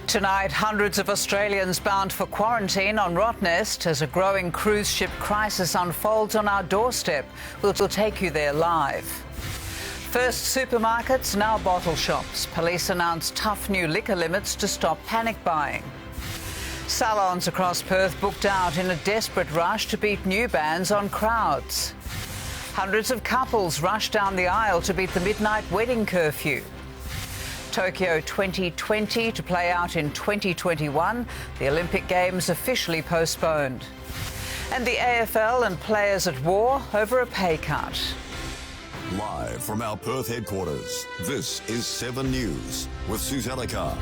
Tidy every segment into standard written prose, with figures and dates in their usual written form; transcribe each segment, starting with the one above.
Tonight, hundreds of Australians bound for quarantine on Rottnest as a growing cruise ship crisis unfolds on our doorstep. We'll take you there live. First supermarkets, now bottle shops. Police announce tough new liquor limits to stop panic buying. Salons across Perth booked out in a desperate rush to beat new bans on crowds. Hundreds of couples rush down the aisle to beat the midnight wedding curfew. Tokyo 2020 to play out in 2021. The Olympic Games officially postponed. And the AFL and players at war over a pay cut. Live from our Perth headquarters, this is 7 News with Susannah Carr.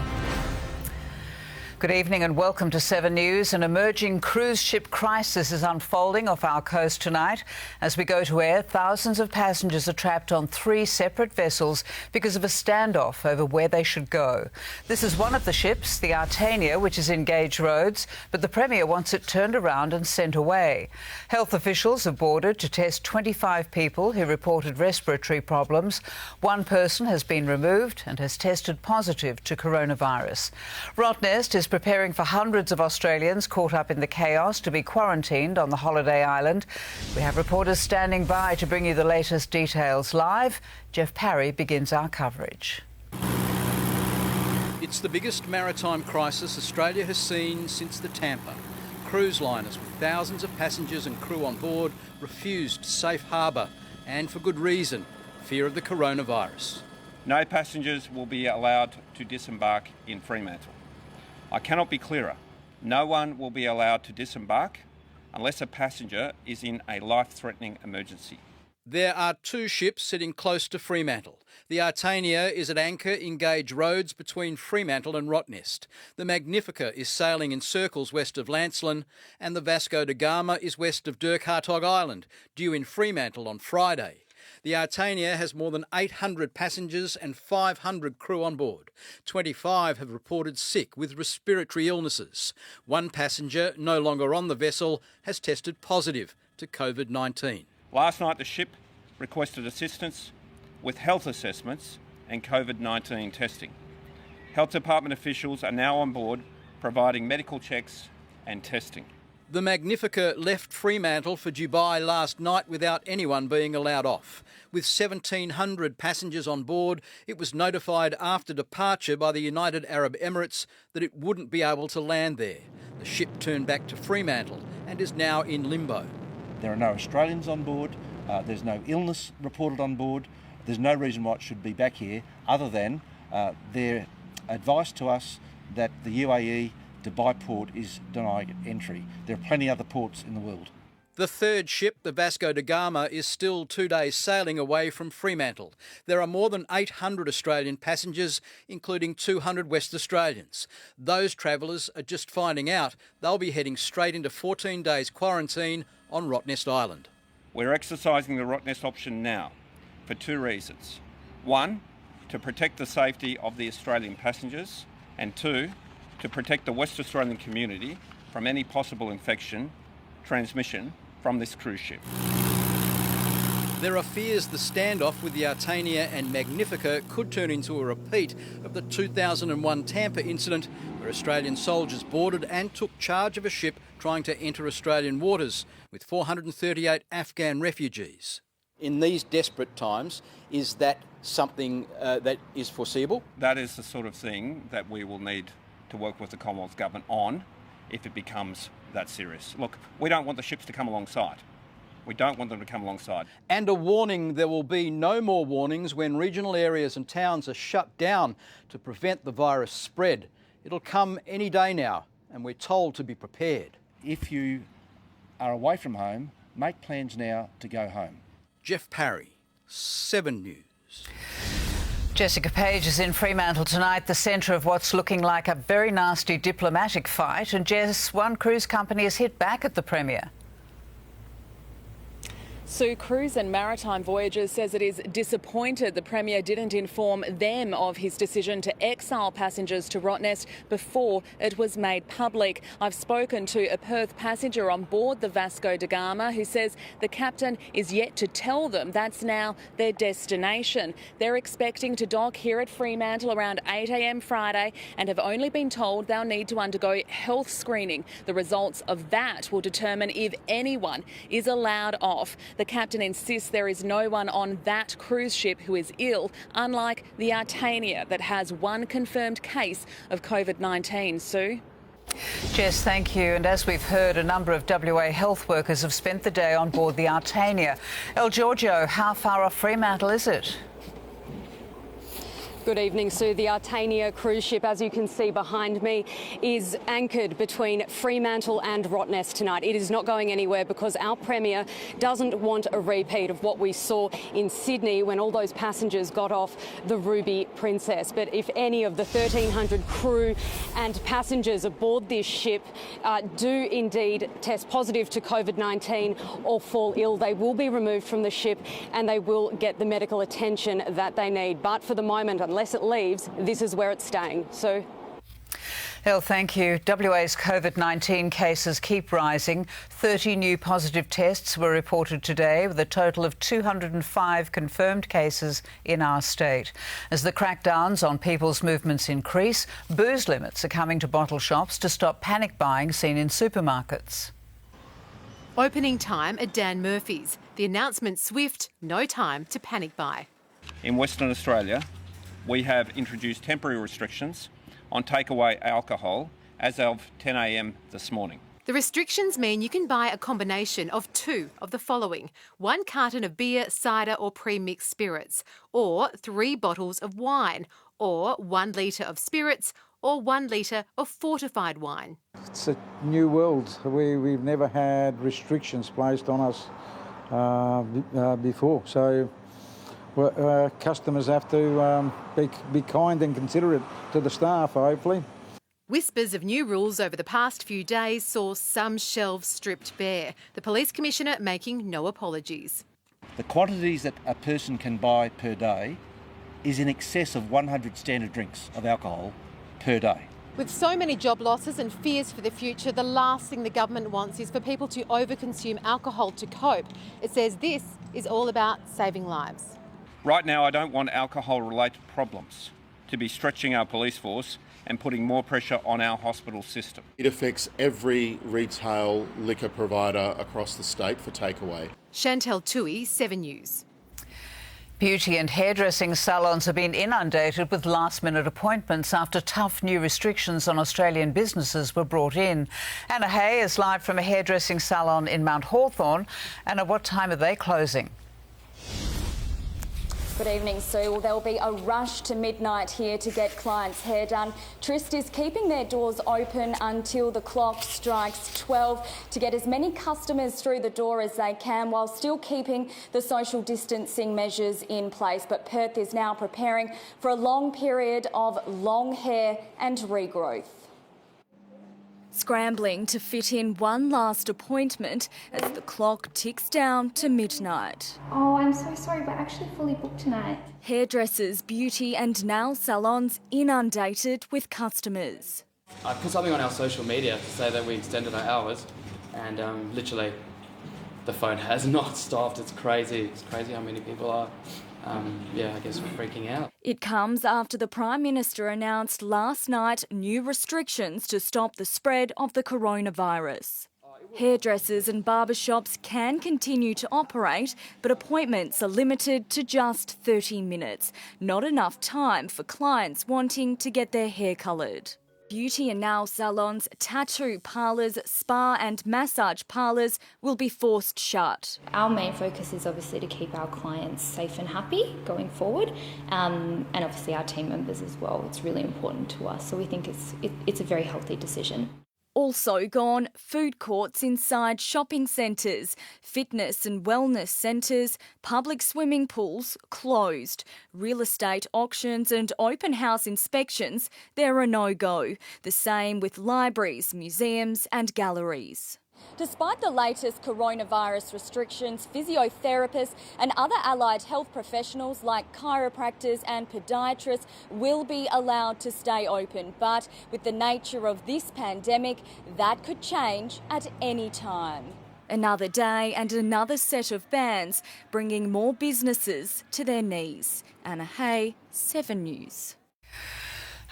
Good evening and welcome to 7 News. An emerging cruise ship crisis is unfolding off our coast tonight. As we go to air, thousands of passengers are trapped on 3 separate vessels because of a standoff over where they should go. This is one of the ships, the Artania, which is in Gage Roads, but the Premier wants it turned around and sent away. Health officials have boarded to test 25 people who reported respiratory problems. One person has been removed and has tested positive to coronavirus. Rottnest is preparing for hundreds of Australians caught up in the chaos to be quarantined on the holiday island. We have reporters standing by to bring you the latest details live. Jeff Parry begins our coverage. It's the biggest maritime crisis Australia has seen since the Tampa. Cruise liners with thousands of passengers and crew on board refused safe harbour, and for good reason, fear of the coronavirus. No passengers will be allowed to disembark in Fremantle. I cannot be clearer. No one will be allowed to disembark unless a passenger is in a life-threatening emergency. There are 2 ships sitting close to Fremantle. The Artania is at anchor in Gage Roads between Fremantle and Rottnest. The Magnifica is sailing in circles west of Lancelin, and the Vasco da Gama is west of Dirk-Hartog Island, due in Fremantle on Friday. The Artania has more than 800 passengers and 500 crew on board. 25 have reported sick with respiratory illnesses. One passenger, no longer on the vessel, has tested positive to COVID-19. Last night the ship requested assistance with health assessments and COVID-19 testing. Health department officials are now on board providing medical checks and testing. The Magnifica left Fremantle for Dubai last night without anyone being allowed off. With 1,700 passengers on board, it was notified after departure by the United Arab Emirates that it wouldn't be able to land there. The ship turned back to Fremantle and is now in limbo. There are no Australians on board, there's no illness reported on board, there's no reason why it should be back here other than their advice to us that the UAE Dubai port is denied entry. There are plenty of other ports in the world. The third ship, the Vasco da Gama, is still 2 days sailing away from Fremantle. There are more than 800 Australian passengers, including 200 West Australians. Those travellers are just finding out they'll be heading straight into 14 days quarantine on Rottnest Island. We're exercising the Rottnest option now for 2 reasons. 1, to protect the safety of the Australian passengers, and 2, to protect the West Australian community from any possible transmission from this cruise ship. There are fears the standoff with the Artania and Magnifica could turn into a repeat of the 2001 Tampa incident, where Australian soldiers boarded and took charge of a ship trying to enter Australian waters with 438 Afghan refugees. In these desperate times, is that something that is foreseeable? That is the sort of thing that we will need to work with the Commonwealth Government on if it becomes that serious. Look, we don't want the ships to come alongside. We don't want them to come alongside. And a warning, there will be no more warnings when regional areas and towns are shut down to prevent the virus spread. It'll come any day now, and we're told to be prepared. If you are away from home, make plans now to go home. Jeff Parry, 7 News. Jessica Page is in Fremantle tonight, the centre of what's looking like a very nasty diplomatic fight. And Jess, one cruise company has hit back at the Premier. Sue, Cruise and Maritime Voyages says it is disappointed the Premier didn't inform them of his decision to exile passengers to Rottnest before it was made public. I've spoken to a Perth passenger on board the Vasco da Gama who says the captain is yet to tell them that's now their destination. They're expecting to dock here at Fremantle around 8 a.m. Friday and have only been told they'll need to undergo health screening. The results of that will determine if anyone is allowed off. The captain insists there is no one on that cruise ship who is ill, unlike the Artania that has one confirmed case of COVID-19. Sue? Jess, thank you. And as we've heard, a number of WA health workers have spent the day on board the Artania. El Giorgio, how far off Fremantle is it? Good evening, Sue. The Artania cruise ship, as you can see behind me, is anchored between Fremantle and Rottnest tonight. It is not going anywhere because our Premier doesn't want a repeat of what we saw in Sydney when all those passengers got off the Ruby Princess. But if any of the 1,300 crew and passengers aboard this ship do indeed test positive to COVID-19 or fall ill, they will be removed from the ship and they will get the medical attention that they need. But for the moment, unless it leaves, this is where it's staying. So, El, thank you. WA's COVID-19 cases keep rising. 30 new positive tests were reported today, with a total of 205 confirmed cases in our state. As the crackdowns on people's movements increase, booze limits are coming to bottle shops to stop panic buying seen in supermarkets. Opening time at Dan Murphy's. The announcement swift, no time to panic buy. In Western Australia, we have introduced temporary restrictions on takeaway alcohol as of 10 a.m. this morning. The restrictions mean you can buy a combination of two of the following: 1 carton of beer, cider or pre-mixed spirits, or 3 bottles of wine, or 1 litre of spirits, or 1 litre of fortified wine. It's a new world. We've never had restrictions placed on us before. So customers have to be kind and considerate to the staff, hopefully. Whispers of new rules over the past few days saw some shelves stripped bare. The Police Commissioner making no apologies. The quantities that a person can buy per day is in excess of 100 standard drinks of alcohol per day. With so many job losses and fears for the future, the last thing the government wants is for people to overconsume alcohol to cope. It says this is all about saving lives. Right now, I don't want alcohol-related problems to be stretching our police force and putting more pressure on our hospital system. It affects every retail liquor provider across the state for takeaway. Chantel Tui, 7 News. Beauty and hairdressing salons have been inundated with last-minute appointments after tough new restrictions on Australian businesses were brought in. Anna Hay is live from a hairdressing salon in Mount Hawthorn. And at what time are they closing? Good evening, Sue. Well, there will be a rush to midnight here to get clients' hair done. Trist is keeping their doors open until the clock strikes 12 to get as many customers through the door as they can while still keeping the social distancing measures in place. But Perth is now preparing for a long period of long hair and regrowth. Scrambling to fit in one last appointment as the clock ticks down to midnight. Oh, I'm so sorry, we're actually fully booked tonight. Hairdressers, beauty and nail salons inundated with customers. I put something on our social media to say that we extended our hours, and literally the phone has not stopped. It's crazy. It's crazy how many people are I guess freaking out. It comes after the Prime Minister announced last night new restrictions to stop the spread of the coronavirus. Hairdressers and barbershops can continue to operate, but appointments are limited to just 30 minutes. Not enough time for clients wanting to get their hair coloured. Beauty and nail salons, tattoo parlours, spa and massage parlours will be forced shut. Our main focus is obviously to keep our clients safe and happy going forward, and obviously our team members as well. It's really important to us, so we think it's a very healthy decision. Also gone, food courts inside shopping centres, fitness and wellness centres, public swimming pools closed. Real estate auctions and open house inspections, they're a no-go. The same with libraries, museums and galleries. Despite the latest coronavirus restrictions, physiotherapists and other allied health professionals like chiropractors and podiatrists will be allowed to stay open. But with the nature of this pandemic, that could change at any time. Another day and another set of bans, bringing more businesses to their knees. Anna Hay, 7 News.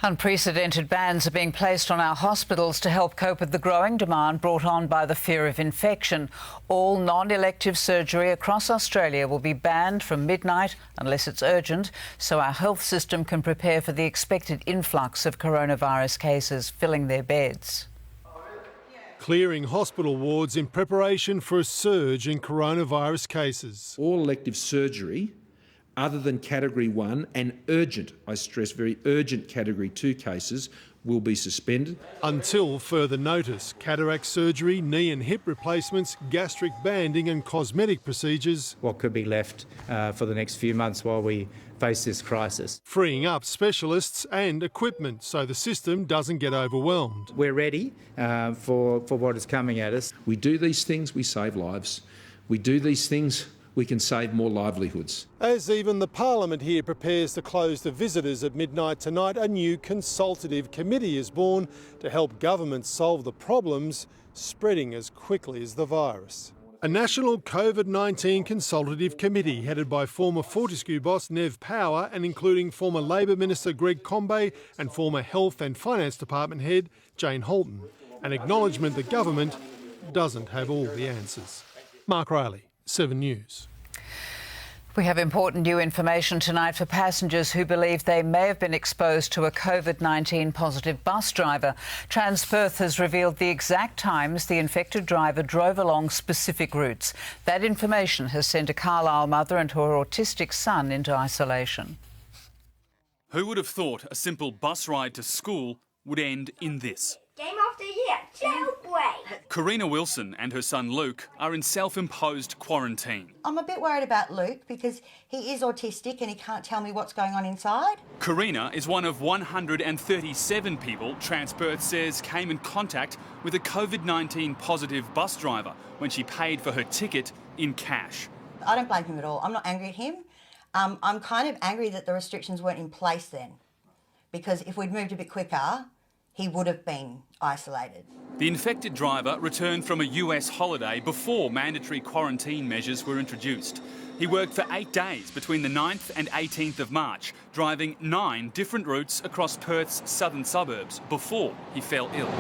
Unprecedented bans are being placed on our hospitals to help cope with the growing demand brought on by the fear of infection. All non-elective surgery across Australia will be banned from midnight unless it's urgent, so our health system can prepare for the expected influx of coronavirus cases filling their beds. Clearing hospital wards in preparation for a surge in coronavirus cases. All elective surgery other than Category 1 and urgent, I stress very urgent Category 2 cases will be suspended. Until further notice, cataract surgery, knee and hip replacements, gastric banding and cosmetic procedures. What could be left for the next few months while we face this crisis. Freeing up specialists and equipment so the system doesn't get overwhelmed. We're ready for what is coming at us. We do these things, we save lives. We do these things, we can save more livelihoods. As even the Parliament here prepares to close to visitors at midnight tonight, a new consultative committee is born to help governments solve the problems spreading as quickly as the virus. A national COVID-19 consultative committee headed by former Fortescue boss Nev Power and including former Labor Minister Greg Combet and former Health and Finance Department head Jane Holton. An acknowledgement the government doesn't have all the answers. Mark Riley, 7 News. We have important new information tonight for passengers who believe they may have been exposed to a COVID-19 positive bus driver. Transperth has revealed the exact times the infected driver drove along specific routes. That information has sent a Carlisle mother and her autistic son into isolation. Who would have thought a simple bus ride to school would end in this? Game of the year, jailbreak. Karina Wilson and her son Luke are in self-imposed quarantine. I'm a bit worried about Luke because he is autistic and he can't tell me what's going on inside. Karina is one of 137 people Transperth says came in contact with a COVID-19 positive bus driver when she paid for her ticket in cash. I don't blame him at all. I'm not angry at him. I'm kind of angry that the restrictions weren't in place then, because if we'd moved a bit quicker, he would have been isolated. The infected driver returned from a US holiday before mandatory quarantine measures were introduced. He worked for 8 days between the 9th and 18th of March, driving 9 different routes across Perth's southern suburbs before he fell ill,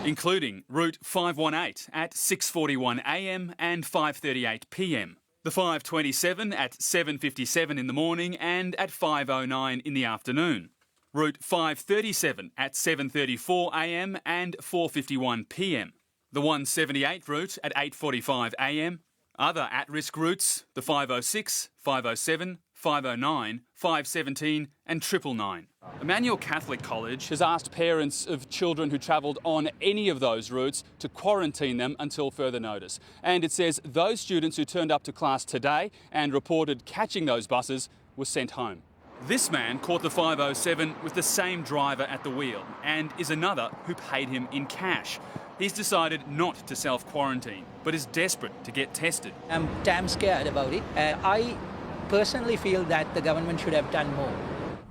including Route 518 at 6:41am and 5:38pm, the 527 at 7:57 in the morning and at 5:09 in the afternoon, Route 537 at 7:34am and 4:51pm, the 178 route at 8:45am, other at-risk routes, the 506, 507, 509, 517 and 999. Emmanuel Catholic College has asked parents of children who travelled on any of those routes to quarantine them until further notice. And it says those students who turned up to class today and reported catching those buses were sent home. This man caught the 507 with the same driver at the wheel and is another who paid him in cash. He's decided not to self-quarantine, but is desperate to get tested. I'm damn scared about it. I personally feel that the government should have done more.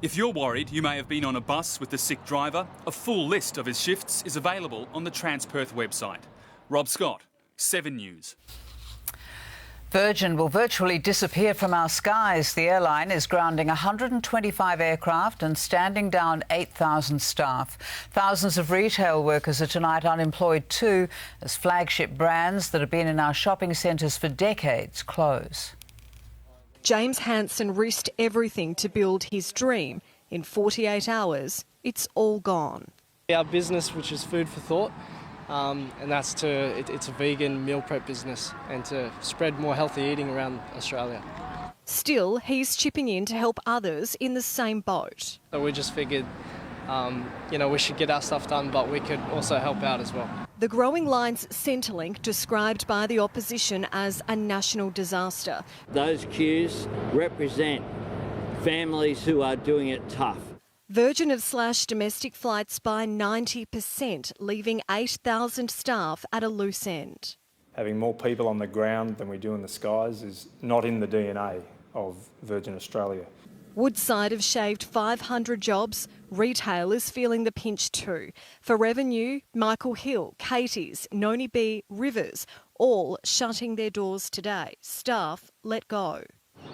If you're worried you may have been on a bus with the sick driver, a full list of his shifts is available on the Transperth website. Rob Scott, 7 News. Virgin will virtually disappear from our skies. The airline is grounding 125 aircraft and standing down 8,000 staff. Thousands of retail workers are tonight unemployed too, as flagship brands that have been in our shopping centres for decades close. James Hansen risked everything to build his dream. In 48 hours, it's all gone. Our business, which is Food for Thought, and that's it's a vegan meal prep business and to spread more healthy eating around Australia. Still, he's chipping in to help others in the same boat. So we just figured, we should get our stuff done, but we could also help out as well. The growing lines Centrelink, described by the opposition as a national disaster. Those queues represent families who are doing it tough. Virgin have slashed domestic flights by 90%, leaving 8,000 staff at a loose end. Having more people on the ground than we do in the skies is not in the DNA of Virgin Australia. Woodside have shaved 500 jobs. Retail is feeling the pinch too. For revenue, Michael Hill, Katie's, Noni B, Rivers, all shutting their doors today. Staff let go.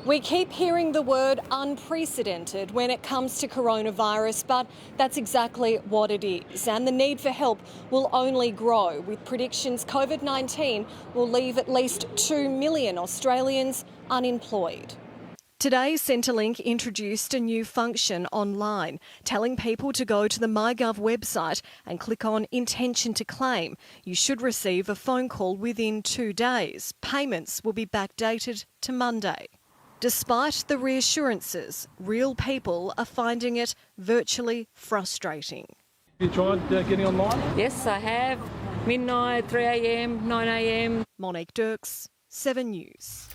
We keep hearing the word unprecedented when it comes to coronavirus, but that's exactly what it is. And the need for help will only grow, with predictions COVID-19 will leave at least 2 million Australians unemployed. Today, Centrelink introduced a new function online, telling people to go to the MyGov website and click on Intention to Claim. You should receive a phone call within 2 days. Payments will be backdated to Monday. Despite the reassurances, real people are finding it virtually frustrating. You tried getting online? Yes, I have. Midnight, 3 a.m, 9 a.m. Monique Dirks, 7 News.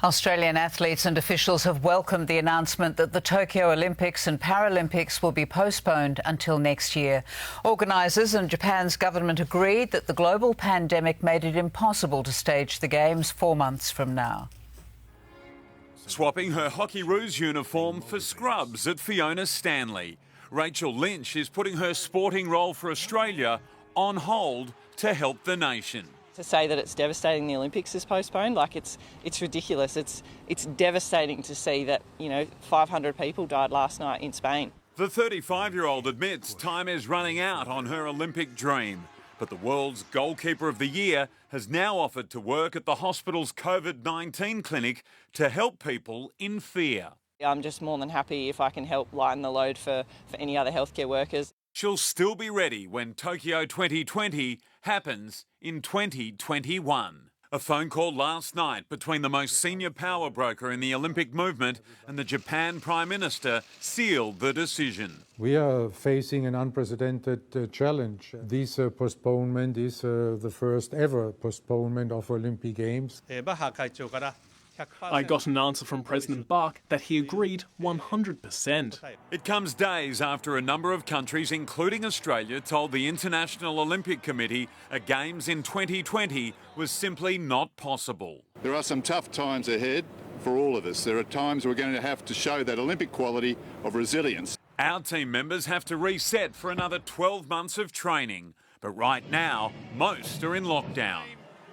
Australian athletes and officials have welcomed the announcement that the Tokyo Olympics and Paralympics will be postponed until next year. Organisers and Japan's government agreed that the global pandemic made it impossible to stage the Games 4 months from now. Swapping her Hockey Roos uniform for scrubs at Fiona Stanley. Rachel Lynch is putting her sporting role for Australia on hold to help the nation. To say that it's devastating the Olympics is postponed, it's ridiculous. It's devastating to see that, 500 people died last night in Spain. The 35-year-old admits time is running out on her Olympic dream. But the world's goalkeeper of the year has now offered to work at the hospital's COVID-19 clinic to help people in fear. I'm just more than happy if I can help lighten the load for any other healthcare workers. She'll still be ready when Tokyo 2020 happens in 2021. A phone call last night between the most senior power broker in the Olympic movement and the Japan Prime Minister sealed the decision. We are facing an unprecedented challenge. This postponement is the first ever postponement of Olympic Games. I got an answer from President Bach that he agreed 100%. It comes days after a number of countries, including Australia, told the International Olympic Committee a Games in 2020 was simply not possible. There are some tough times ahead for all of us. There are times we're going to have to show that Olympic quality of resilience. Our team members have to reset for another 12 months of training, but right now, most are in lockdown.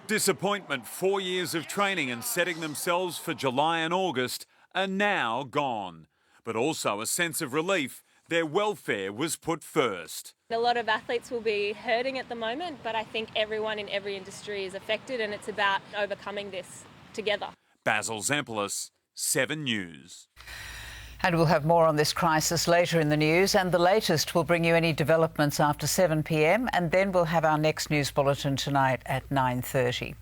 Disappointment, 4 years of training and setting themselves for July and August are now gone. But also a sense of relief, their welfare was put first. A lot of athletes will be hurting at the moment, but I think everyone in every industry is affected, and it's about overcoming this together. Basil Zampoulis, 7 News. And we'll have more on this crisis later in the news, and the latest will bring you any developments after 7 p.m, and then we'll have our next news bulletin tonight at 9:30.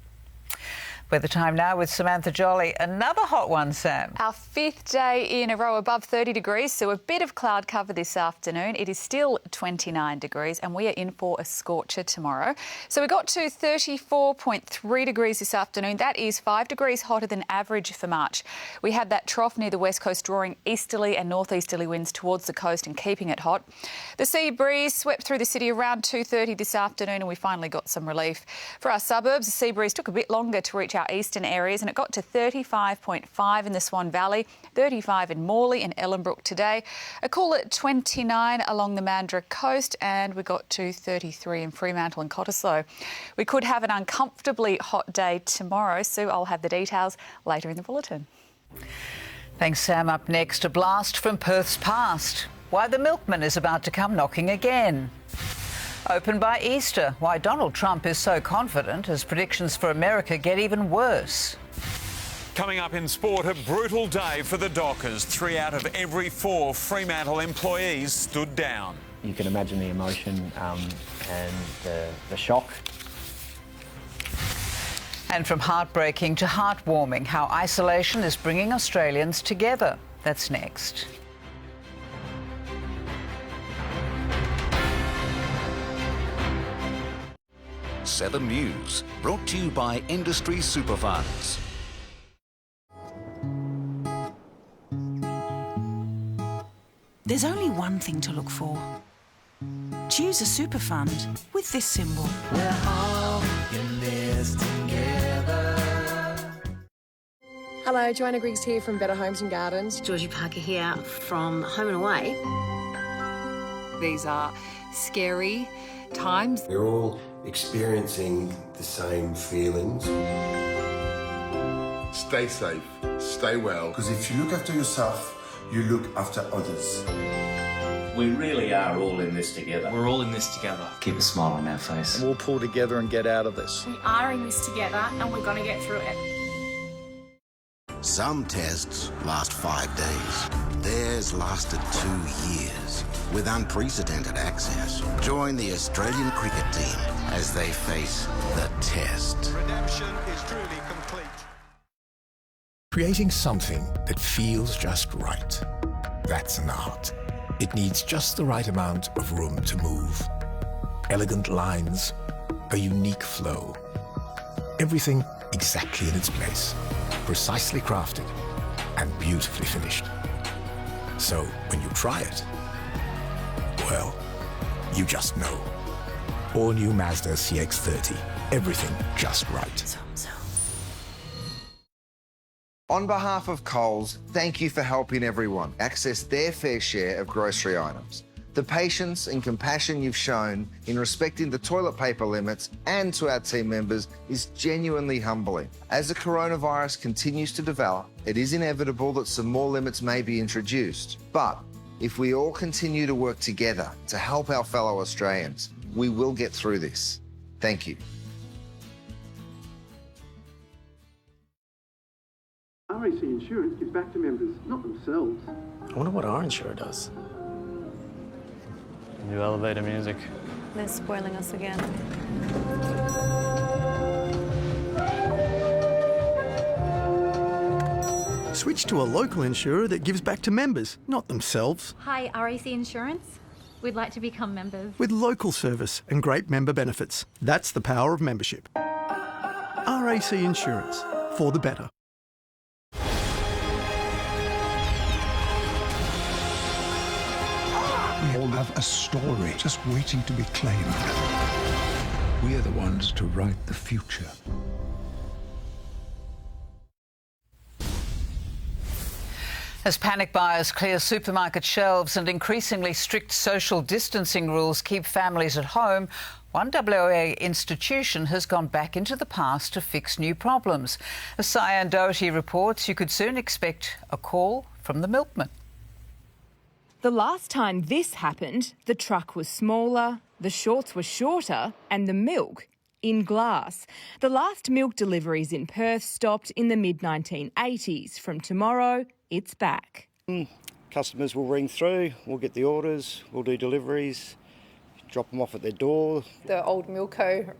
Weather time now with Samantha Jolly. Another hot one, Sam. Our 5th day in a row above 30 degrees, so a bit of cloud cover this afternoon. It is still 29 degrees and we are in for a scorcher tomorrow. So we got to 34.3 degrees this afternoon. That is 5 degrees hotter than average for March. We had that trough near the west coast drawing easterly and northeasterly winds towards the coast and keeping it hot. The sea breeze swept through the city around 2:30 this afternoon and we finally got some relief. For our suburbs, the sea breeze took a bit longer to reach our eastern areas and it got to 35.5 in the Swan Valley, 35 in Morley and Ellenbrook today, a cool at 29 along the Mandurah coast, and we got to 33 in Fremantle and Cottesloe. We could have an uncomfortably hot day tomorrow, so I'll have the details later in the bulletin. Thanks, Sam. Up next, a blast from Perth's past. Why the milkman is about to come knocking again. Open by Easter, why Donald Trump is so confident as predictions for America get even worse. Coming up in sport, a brutal day for the Dockers. 3 out of every 4 Fremantle employees stood down. You can imagine the emotion and the shock. And from heartbreaking to heartwarming, how isolation is bringing Australians together. That's next. Seven News, brought to you by Industry Superfunds. There's only one thing to look for. Choose a super fund with this symbol. We're all in this together. Hello, Joanna Griggs here from Better Homes and Gardens. Georgie Parker here from Home and Away. These are scary times. We're all experiencing the same feelings. Stay safe, stay well. Because if you look after yourself, you look after others. We really are all in this together. We're all in this together. Keep a smile on our face. And we'll pull together and get out of this. We are in this together and we're going to get through it. Some tests last 5 days. Theirs lasted 2 years with unprecedented access. Join the Australian cricket team as they face the test. Redemption is truly complete. Creating something that feels just right. That's an art. It needs just the right amount of room to move. Elegant lines, a unique flow. Everything exactly in its place. Precisely crafted and beautifully finished. So when you try it, well, you just know. All new Mazda CX-30. Everything just right. On behalf of Coles, thank you for helping everyone access their fair share of grocery items. The patience and compassion you've shown in respecting the toilet paper limits and to our team members is genuinely humbling. As the coronavirus continues to develop, it is inevitable that some more limits may be introduced. But if we all continue to work together to help our fellow Australians, we will get through this. Thank you. RAC Insurance gives back to members, not themselves. I wonder what our insurer does. New elevator music. They're spoiling us again. Switch to a local insurer that gives back to members, not themselves. Hi, RAC Insurance. We'd like to become members. With local service and great member benefits. That's the power of membership. RAC Insurance, for the better. We all have a story just waiting to be claimed. We are the ones to write the future. As panic buyers clear supermarket shelves and increasingly strict social distancing rules keep families at home, one WA institution has gone back into the past to fix new problems. As Susannah Doherty reports, you could soon expect a call from the milkman. The last time this happened, the truck was smaller, the shorts were shorter, and the milk in glass. The last milk deliveries in Perth stopped in the mid-1980s. From tomorrow, it's back. Customers will ring through, we'll get the orders, we'll do deliveries, drop them off at their door. The old Milko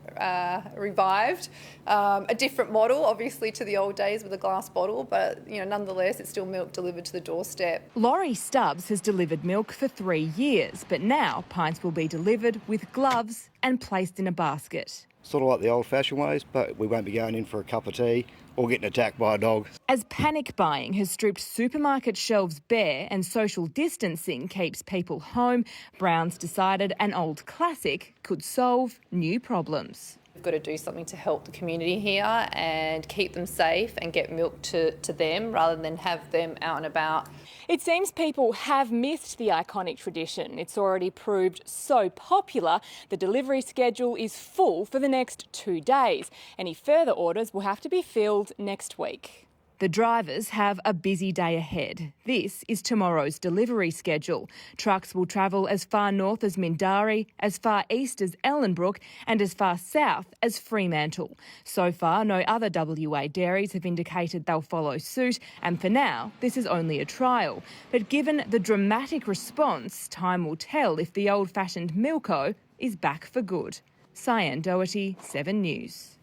revived. A different model, obviously, to the old days with a glass bottle, but nonetheless, it's still milk delivered to the doorstep. Laurie Stubbs has delivered milk for 3 years, but now pints will be delivered with gloves and placed in a basket. Sort of like the old-fashioned ways, but we won't be going in for a cup of tea or getting attacked by a dog. As panic buying has stripped supermarket shelves bare and social distancing keeps people home, Browns decided an old classic could solve new problems. We've got to do something to help the community here and keep them safe and get milk to them rather than have them out and about. It seems people have missed the iconic tradition. It's already proved so popular, the delivery schedule is full for the next 2 days. Any further orders will have to be filled next week. The drivers have a busy day ahead. This is tomorrow's delivery schedule. Trucks will travel as far north as Mindarie, as far east as Ellenbrook and as far south as Fremantle. So far, no other WA dairies have indicated they'll follow suit, and for now, this is only a trial. But given the dramatic response, time will tell if the old-fashioned Milko is back for good. Susannah Doherty, 7 News.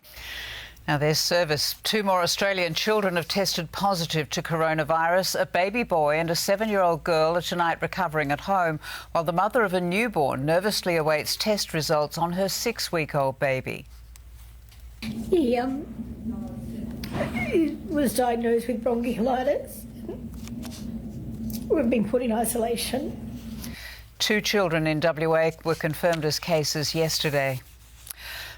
Now, there's service. 2 more Australian children have tested positive to coronavirus. A baby boy and a 7-year-old girl are tonight recovering at home, while the mother of a newborn nervously awaits test results on her 6-week-old baby. He was diagnosed with bronchiolitis. We've been put in isolation. 2 children in WA were confirmed as cases yesterday.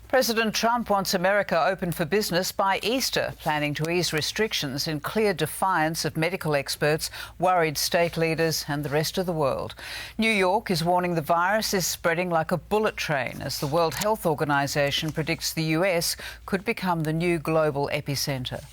President Trump wants America open for business by Easter, planning to ease restrictions in clear defiance of medical experts, worried state leaders and the rest of the world. New York is warning the virus is spreading like a bullet train as the World Health Organization predicts the US could become the new global epicentre.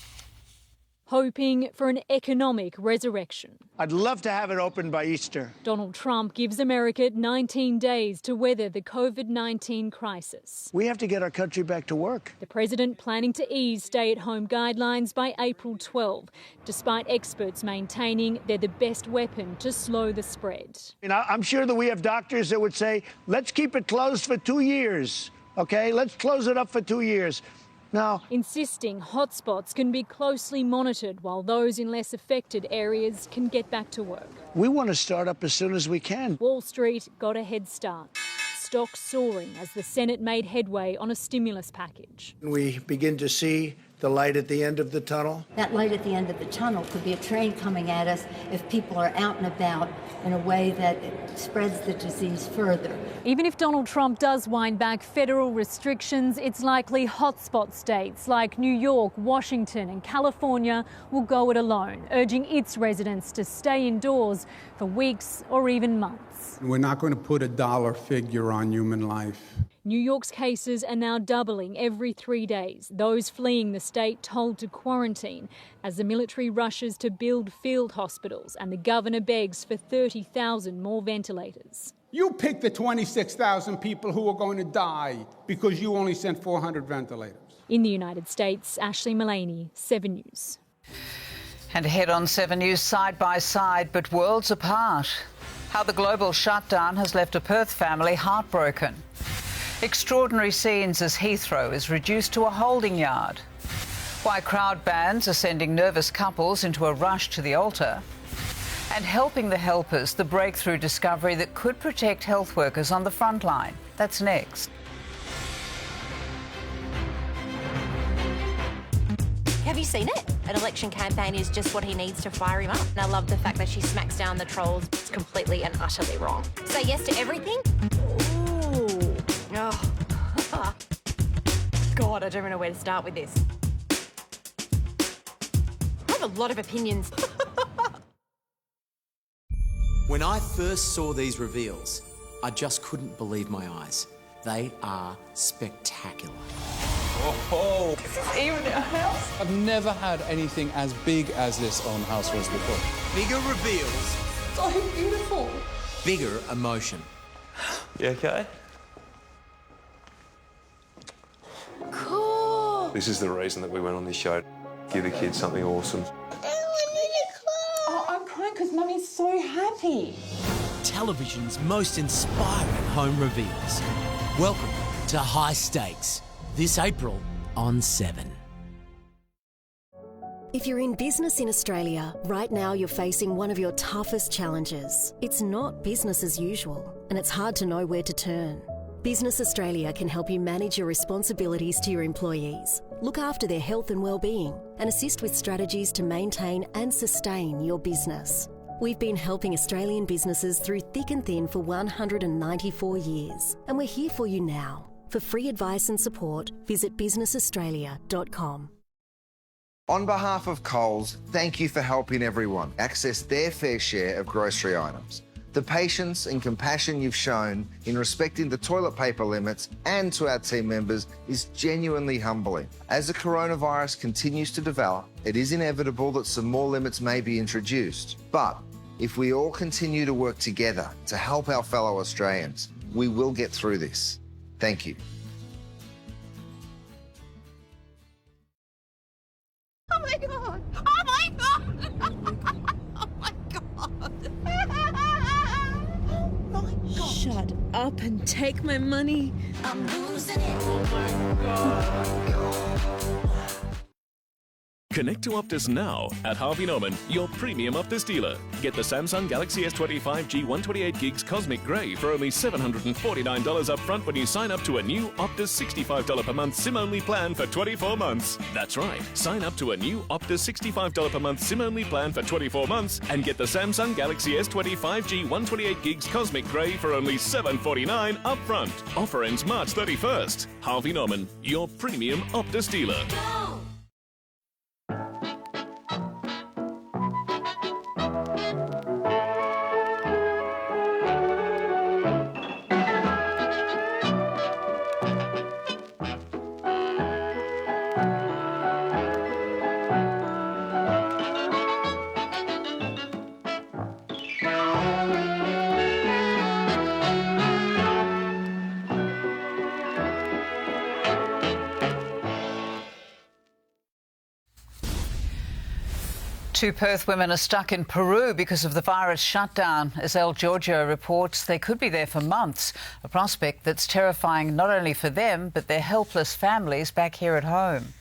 Hoping for an economic resurrection. I'd love to have it open by Easter. Donald Trump gives America 19 days to weather the COVID-19 crisis. We have to get our country back to work. The president planning to ease stay-at-home guidelines by April 12, despite experts maintaining they're the best weapon to slow the spread. I'm sure that we have doctors that would say, let's keep it closed for 2 years, OK? Let's close it up for 2 years. No. Insisting hotspots can be closely monitored while those in less affected areas can get back to work. We want to start up as soon as we can. Wall Street got a head start. Stocks soaring as the Senate made headway on a stimulus package. We begin to see the light at the end of the tunnel. That light at the end of the tunnel could be a train coming at us if people are out and about in a way that spreads the disease further. Even if Donald Trump does wind back federal restrictions, it's likely hotspot states like New York, Washington and California will go it alone, urging its residents to stay indoors for weeks or even months. We're not going to put a dollar figure on human life. New York's cases are now doubling every 3 days, those fleeing the state told to quarantine as the military rushes to build field hospitals and the governor begs for 30,000 more ventilators. You picked the 26,000 people who are going to die because you only sent 400 ventilators. In the United States, Ashley Mullaney, 7 News. And ahead on 7 News, side by side but worlds apart. How the global shutdown has left a Perth family heartbroken. Extraordinary scenes as Heathrow is reduced to a holding yard. Why crowd bans are sending nervous couples into a rush to the altar. And helping the helpers, the breakthrough discovery that could protect health workers on the front line. That's next. Have you seen it? An election campaign is just what he needs to fire him up. And I love the fact that she smacks down the trolls. It's completely and utterly wrong. Say yes to everything? Ooh. Oh. God, I don't even know where to start with this. I have a lot of opinions. When I first saw these reveals, I just couldn't believe my eyes. They are spectacular. Oh, this is even a house. I've never had anything as big as this on House Rules before. Bigger reveals. So beautiful. Bigger emotion. You okay? Cool. This is the reason that we went on this show. Give the kids something awesome. Oh, I'm crying because Mummy's so happy. Television's most inspiring home reveals. Welcome to High Stakes, this April on 7. If you're in business in Australia, right now you're facing one of your toughest challenges. It's not business as usual, and it's hard to know where to turn. Business Australia can help you manage your responsibilities to your employees, look after their health and well-being, and assist with strategies to maintain and sustain your business. We've been helping Australian businesses through thick and thin for 194 years, and we're here for you now. For free advice and support, visit businessaustralia.com. On behalf of Coles, thank you for helping everyone access their fair share of grocery items. The patience and compassion you've shown in respecting the toilet paper limits and to our team members is genuinely humbling. As the coronavirus continues to develop, it is inevitable that some more limits may be introduced. But if we all continue to work together to help our fellow Australians, we will get through this. Thank you. Oh my God! Oh my God! Oh my God! Shut up and take my money. I'm losing it. Oh my God. Connect to Optus now at Harvey Norman, your premium Optus dealer. Get the Samsung Galaxy S25G 128 gigs Cosmic Grey for only $749 up front when you sign up to a new Optus $65 per month SIM-only plan for 24 months. That's right. Sign up to a new Optus $65 per month SIM-only plan for 24 months and get the Samsung Galaxy S25G 128 gigs Cosmic Grey for only $749 up front. Offer ends March 31st. Harvey Norman, your premium Optus dealer. Two Perth women are stuck in Peru because of the virus shutdown. As El Giorgio reports, they could be there for months, a prospect that's terrifying not only for them, but their helpless families back here at home.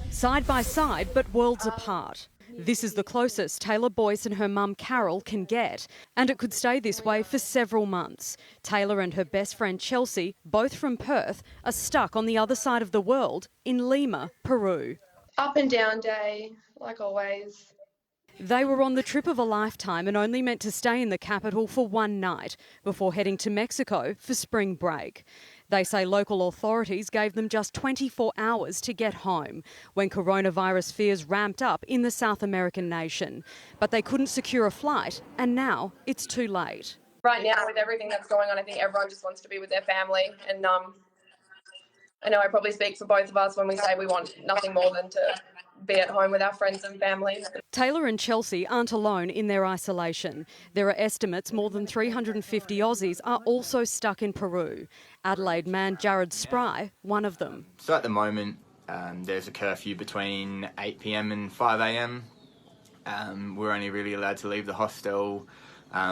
Side by side, but worlds apart. This is the closest Taylor Boyce and her mum Carol can get, and it could stay this way for several months. Taylor and her best friend Chelsea, both from Perth, are stuck on the other side of the world in Lima, Peru. Up and down day, like always. They were on the trip of a lifetime and only meant to stay in the capital for one night before heading to Mexico for spring break. They say local authorities gave them just 24 hours to get home when coronavirus fears ramped up in the South American nation. But they couldn't secure a flight, and now it's too late. Right now, with everything that's going on, I think everyone just wants to be with their family. And I know I probably speak for both of us when we say we want nothing more than to be at home with our friends and family. Taylor and Chelsea aren't alone in their isolation. There are estimates more than 350 Aussies are also stuck in Peru. Adelaide man Jared Spry, one of them. So at the moment, there's a curfew between 8 p.m. and 5 a.m. We're only really allowed to leave the hostel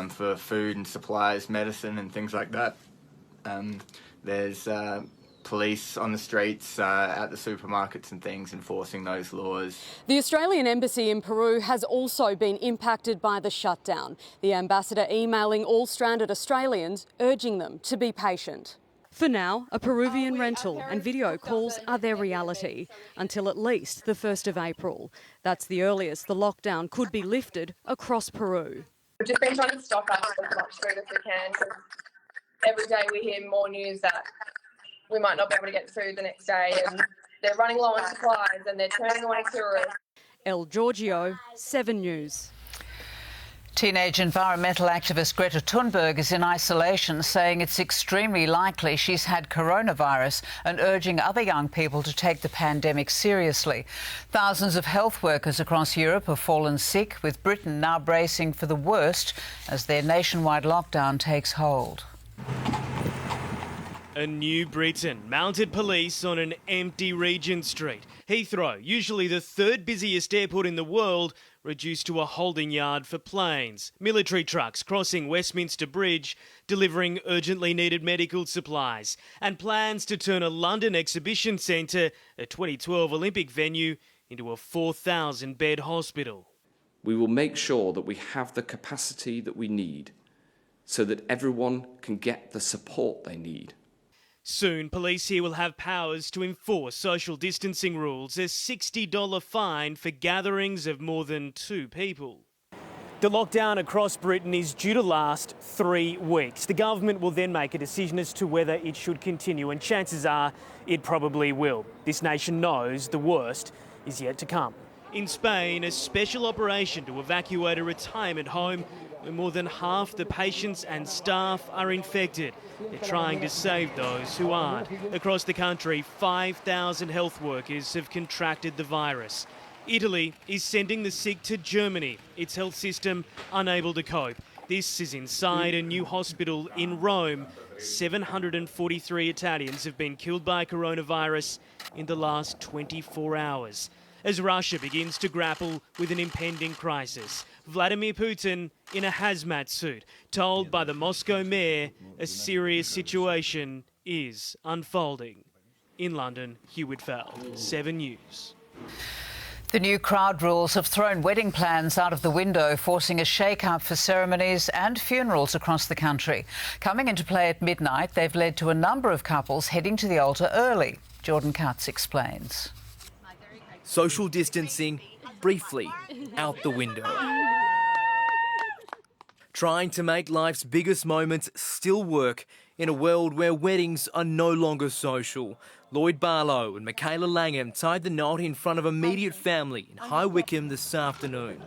for food and supplies, medicine and things like that. There's police on the streets, at the supermarkets and things, enforcing those laws. The Australian Embassy in Peru has also been impacted by the shutdown. The ambassador emailing all stranded Australians, urging them to be patient. For now, a Peruvian rental and video calls are their reality, until at least the 1st of April. That's the earliest the lockdown could be lifted across Peru. We've just been trying to stock up as much food as we can. Every day we hear more news that we might not be able to get food the next day, and they're running low on supplies and they're turning away tourists. El Giorgio, 7 News. Teenage environmental activist Greta Thunberg is in isolation, saying it's extremely likely she's had coronavirus and urging other young people to take the pandemic seriously. Thousands of health workers across Europe have fallen sick, with Britain now bracing for the worst as their nationwide lockdown takes hold. A new Britain, mounted police on an empty Regent Street. Heathrow, usually the third busiest airport in the world, reduced to a holding yard for planes. Military trucks crossing Westminster Bridge, delivering urgently needed medical supplies. And plans to turn a London exhibition centre, a 2012 Olympic venue, into a 4,000-bed hospital. We will make sure that we have the capacity that we need so that everyone can get the support they need. Soon, police here will have powers to enforce social distancing rules, a $60 fine for gatherings of more than 2 people. The lockdown across Britain is due to last 3 weeks. The government will then make a decision as to whether it should continue, and chances are it probably will. This nation knows the worst is yet to come. In Spain, a special operation to evacuate a retirement home where more than half the patients and staff are infected. They're trying to save those who aren't. Across the country, 5,000 health workers have contracted the virus. Italy is sending the sick to Germany, its health system unable to cope. This is inside a new hospital in Rome. 743 Italians have been killed by coronavirus in the last 24 hours. As Russia begins to grapple with an impending crisis, Vladimir Putin in a hazmat suit, told by the Moscow mayor a serious situation is unfolding. In London, Hugh Whitfeld, 7 News. The new crowd rules have thrown wedding plans out of the window, forcing a shake-up for ceremonies and funerals across the country. Coming into play at midnight, they've led to a number of couples heading to the altar early. Jordan Katz explains. Social distancing, briefly, out the window. Trying to make life's biggest moments still work in a world where weddings are no longer social. Lloyd Barlow and Michaela Langham tied the knot in front of immediate family in High Wycombe this afternoon.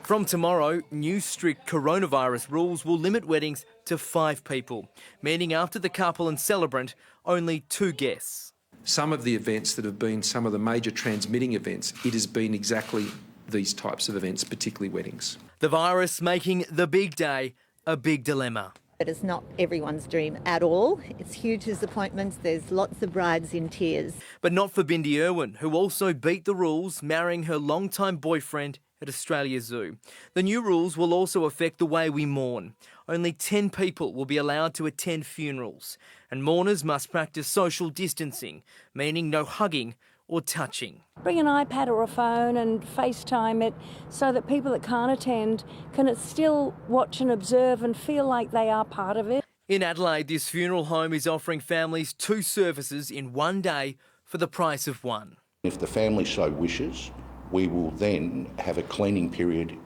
From tomorrow, new strict coronavirus rules will limit weddings to 5 people, meaning after the couple and celebrant, only 2 guests. Some of the events that have been some of the major transmitting events, it has been exactly these types of events, particularly weddings. The virus making the big day a big dilemma. It is not everyone's dream at all. It's huge disappointments. There's lots of brides in tears. But not for Bindi Irwin, who also beat the rules, marrying her longtime boyfriend at Australia Zoo. The new rules will also affect the way we mourn. Only 10 people will be allowed to attend funerals, and mourners must practice social distancing, meaning no hugging or touching. Bring an iPad or a phone and FaceTime it so that people that can't attend can still watch and observe and feel like they are part of it. In Adelaide, this funeral home is offering families 2 services in one day for the price of 1. If the family so wishes, we will then have a cleaning period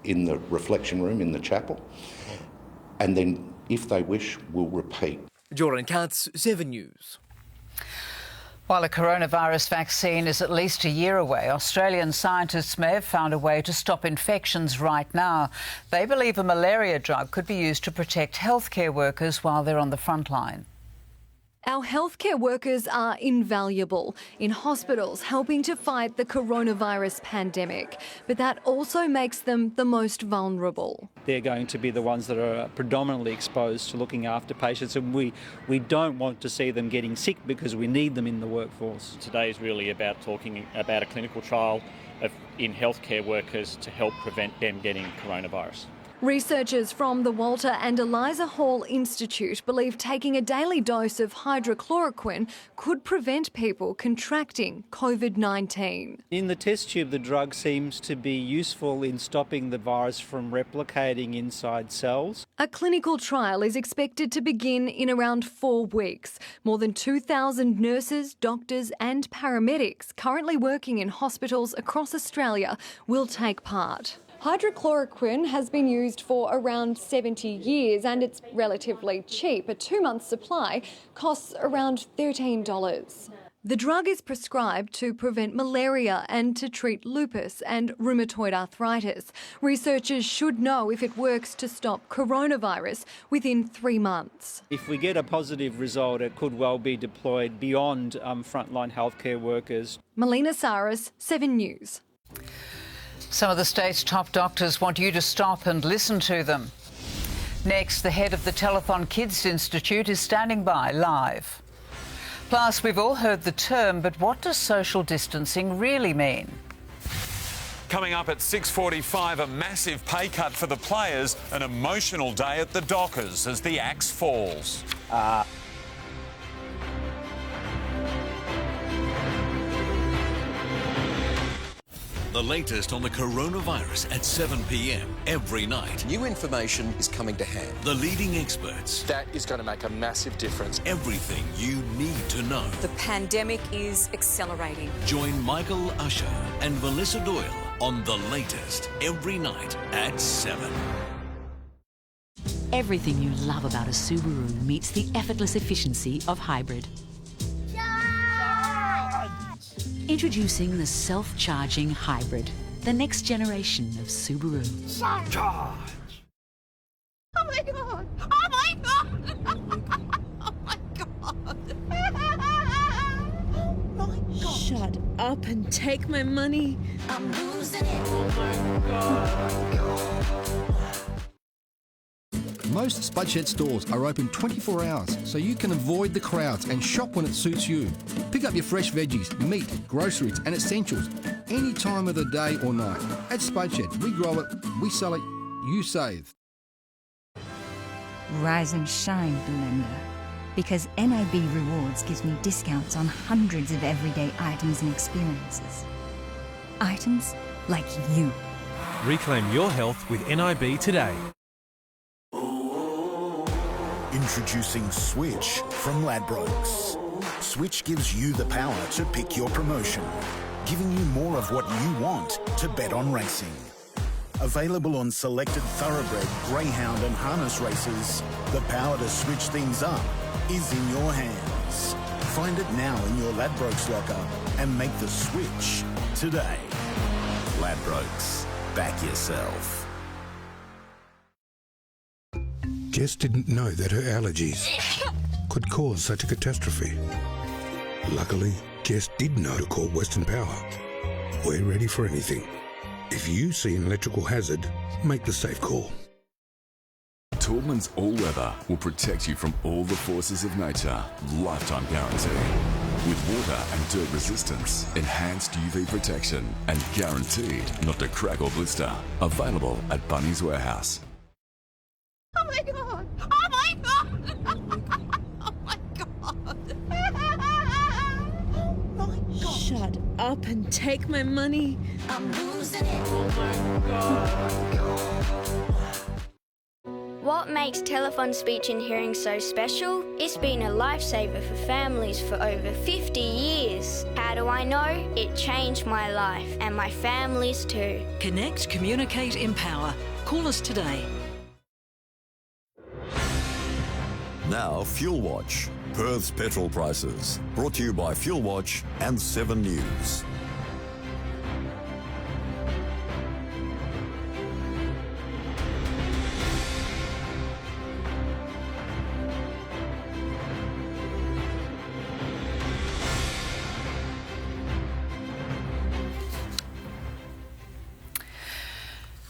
in the reflection room in the chapel, and then, if they wish, we'll repeat. Jordan Katz, 7 News. While a coronavirus vaccine is at least a year away, Australian scientists may have found a way to stop infections right now. They believe a malaria drug could be used to protect healthcare workers while they're on the front line. Our healthcare workers are invaluable in hospitals helping to fight the coronavirus pandemic, but that also makes them the most vulnerable. They're going to be the ones that are predominantly exposed to looking after patients, and we don't want to see them getting sick because we need them in the workforce. Today is really about talking about a clinical trial in healthcare workers to help prevent them getting coronavirus. Researchers from the Walter and Eliza Hall Institute believe taking a daily dose of hydrochloroquine could prevent people contracting COVID-19. In the test tube, the drug seems to be useful in stopping the virus from replicating inside cells. A clinical trial is expected to begin in around 4 weeks. More than 2,000 nurses, doctors and paramedics currently working in hospitals across Australia will take part. Hydrochloroquine has been used for around 70 years and it's relatively cheap. A 2-month supply costs around $13. The drug is prescribed to prevent malaria and to treat lupus and rheumatoid arthritis. Researchers should know if it works to stop coronavirus within 3 months. If we get a positive result, it could well be deployed beyond frontline healthcare workers. Melina Saras, 7 News. Some of the state's top doctors want you to stop and listen to them. Next, the head of the Telethon Kids Institute is standing by live. Plus, we've all heard the term, but what does social distancing really mean? Coming up at 6:45, a massive pay cut for the players, an emotional day at the Dockers as the axe falls. The latest on the coronavirus at 7 p.m. every night. New information is coming to hand. The leading experts. That is going to make a massive difference. Everything you need to know. The pandemic is accelerating. Join Michael Usher and Melissa Doyle on The Latest every night at 7. Everything you love about a Subaru meets the effortless efficiency of hybrid. Introducing the self-charging hybrid, the next generation of Subaru. Charge! Oh my God! Oh my God! Oh my God! Oh my God! Shut up and take my money. I'm losing it. Oh my God! Most Spudshed stores are open 24 hours, so you can avoid the crowds and shop when it suits you. Pick up your fresh veggies, meat, groceries and essentials any time of the day or night. At Spudshed, we grow it, we sell it, you save. Rise and shine, Belinda. Because NAB Rewards gives me discounts on hundreds of everyday items and experiences. Items like you. Reclaim your health with NIB today. Introducing Switch from Ladbrokes. Switch gives you the power to pick your promotion, giving you more of what you want to bet on racing. Available on selected thoroughbred, greyhound and harness races, the power to switch things up is in your hands. Find it now in your Ladbrokes locker and make the switch today. Ladbrokes, back yourself. Jess didn't know that her allergies could cause such a catastrophe. Luckily, Jess did know to call Western Power. We're ready for anything. If you see an electrical hazard, make the safe call. Taubman's All Weather will protect you from all the forces of nature. Lifetime guarantee. With water and dirt resistance, enhanced UV protection, and guaranteed not to crack or blister. Available at Bunnings Warehouse. Oh my god! Oh my god! Oh my god! Oh my god! Shut up and take my money. I'm losing it. Oh my god! What makes telephone speech and hearing so special? It's been a lifesaver for families for over 50 years. How do I know? It changed my life and my family's too. Connect, communicate, empower. Call us today. Now Fuel Watch, Perth's petrol prices. Brought to you by Fuel Watch and 7 News.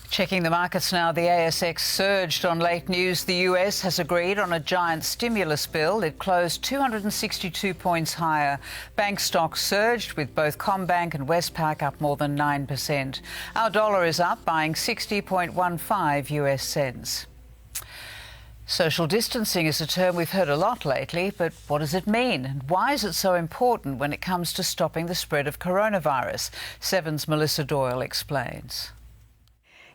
Checking the markets now, the ASX surged on late news. The US has agreed on a giant stimulus bill. It closed 262 points higher. Bank stocks surged, with both CommBank and Westpac up more than 9%. Our dollar is up, buying 60.15 US cents. Social distancing is a term we've heard a lot lately, but what does it mean? And why is it so important when it comes to stopping the spread of coronavirus? Seven's Melissa Doyle explains.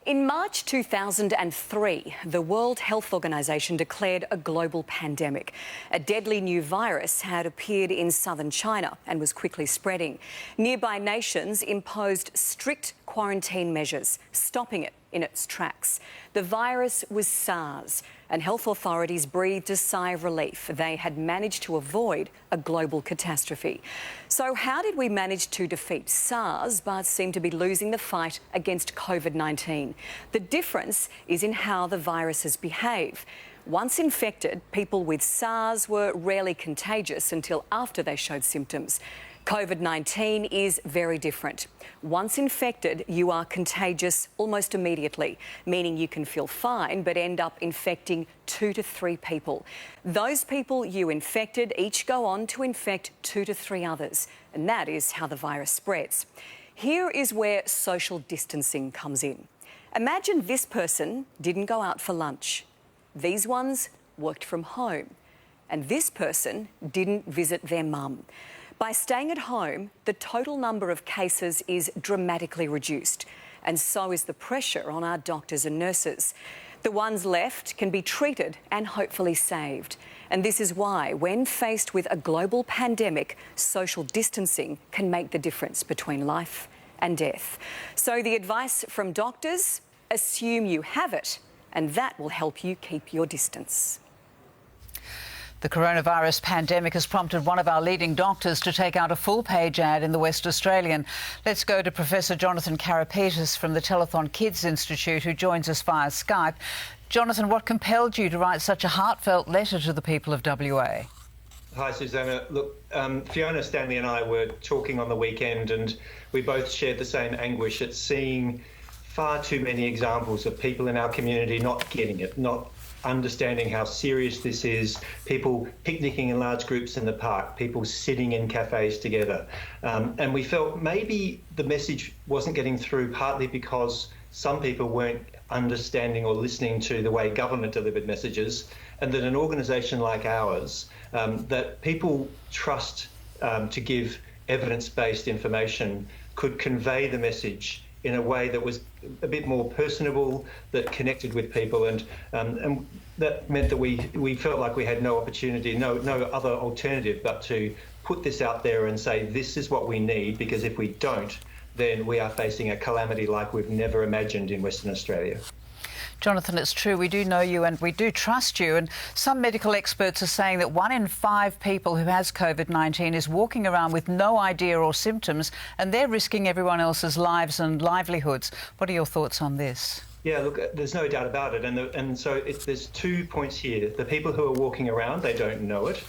In March 2003, the World Health Organization declared a global pandemic. A deadly new virus had appeared in southern China and was quickly spreading. Nearby nations imposed strict quarantine measures, stopping it in its tracks. The virus was SARS, and health authorities breathed a sigh of relief. They had managed to avoid a global catastrophe. So how did we manage to defeat SARS but seem to be losing the fight against COVID-19? The difference is in how the viruses behave. Once infected, people with SARS were rarely contagious until after they showed symptoms. COVID-19 is very different. Once infected, you are contagious almost immediately, meaning you can feel fine but end up infecting 2 to 3 people. Those people you infected each go on to infect 2 to 3 others, and that is how the virus spreads. Here is where social distancing comes in. Imagine this person didn't go out for lunch. These ones worked from home. And this person didn't visit their mum. By staying at home, the total number of cases is dramatically reduced, and so is the pressure on our doctors and nurses. The ones left can be treated and hopefully saved. And this is why, when faced with a global pandemic, social distancing can make the difference between life and death. So the advice from doctors: assume you have it, and that will help you keep your distance. The coronavirus pandemic has prompted one of our leading doctors to take out a full-page ad in the West Australian. Let's go to Professor Jonathan Karapetis from the Telethon Kids Institute, who joins us via Skype. Jonathan, what compelled you to write such a heartfelt letter to the people of WA? Hi, Susannah. Look, Fiona, Stanley and I were talking on the weekend, and we both shared the same anguish at seeing far too many examples of people in our community not getting it, not understanding how serious this is, people picnicking in large groups in the park, people sitting in cafes together. And we felt maybe the message wasn't getting through partly because some people weren't understanding or listening to the way government delivered messages, and that an organisation like ours, that people trust to give evidence-based information, could convey the message in a way that was a bit more personable, that connected with people, and that meant that we felt like we had no opportunity, no other alternative but to put this out there and say this is what we need, because if we don't, then we are facing a calamity like we've never imagined in Western Australia. Jonathan, it's true, we do know you and we do trust you, and some medical experts are saying that 1 in 5 people who has COVID-19 is walking around with no idea or symptoms, and they're risking everyone else's lives and livelihoods. What are your thoughts on this? Yeah, look, there's no doubt about it, and so there's 2 points here. The people who are walking around, they don't know it.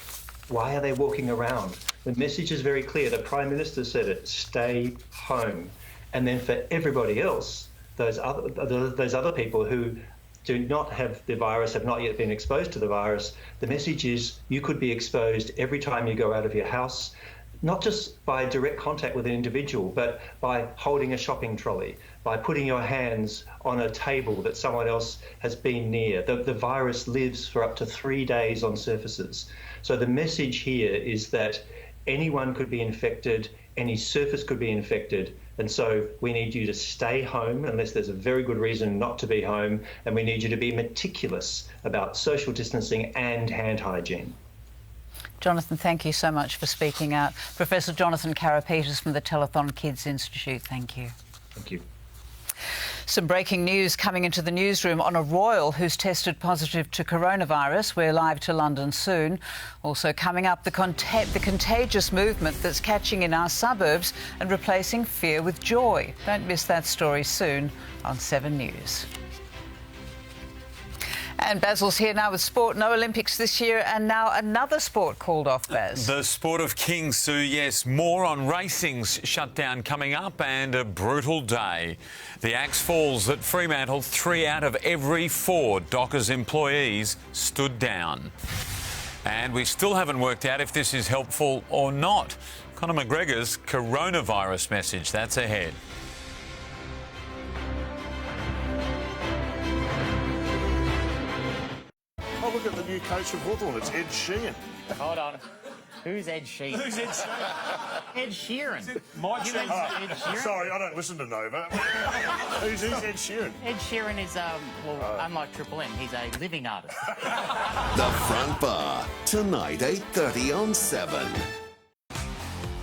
Why are they walking around? The message is very clear. The Prime Minister said it, stay home. And then for everybody else, those other people who do not have the virus, have not yet been exposed to the virus, the message is you could be exposed every time you go out of your house, not just by direct contact with an individual, but by holding a shopping trolley, by putting your hands on a table that someone else has been near. The virus lives for up to 3 days on surfaces. So the message here is that anyone could be infected, any surface could be infected, and so we need you to stay home unless there's a very good reason not to be home, and we need you to be meticulous about social distancing and hand hygiene. Jonathan, thank you so much for speaking out. Professor Jonathan Carr-Peters from the Telethon Kids Institute, thank you. Thank you. Some breaking news coming into the newsroom on a royal who's tested positive to coronavirus. We're live to London soon. Also coming up, the contagious movement that's catching in our suburbs and replacing fear with joy. Don't miss that story soon on 7 News. And Basil's here now with sport. No Olympics this year, and now another sport called off, Baz. The sport of kings, Sue, yes. More on racing's shutdown coming up, and a brutal day. The axe falls at Fremantle. 3 out of every 4 Dockers employees stood down. And we still haven't worked out if this is helpful or not. Conor McGregor's coronavirus message, that's ahead. Oh, look at the new coach of Hawthorn. It's Ed Sheeran. Hold on. Who's Ed Sheeran? Who's Ed Sheeran? Ed Sheeran. My You mean Ed Sheeran? Sorry, I don't listen to Nova. Who's Ed Sheeran? Ed Sheeran is, unlike Triple M, he's a living artist. The Front Bar, tonight 8:30 on 7.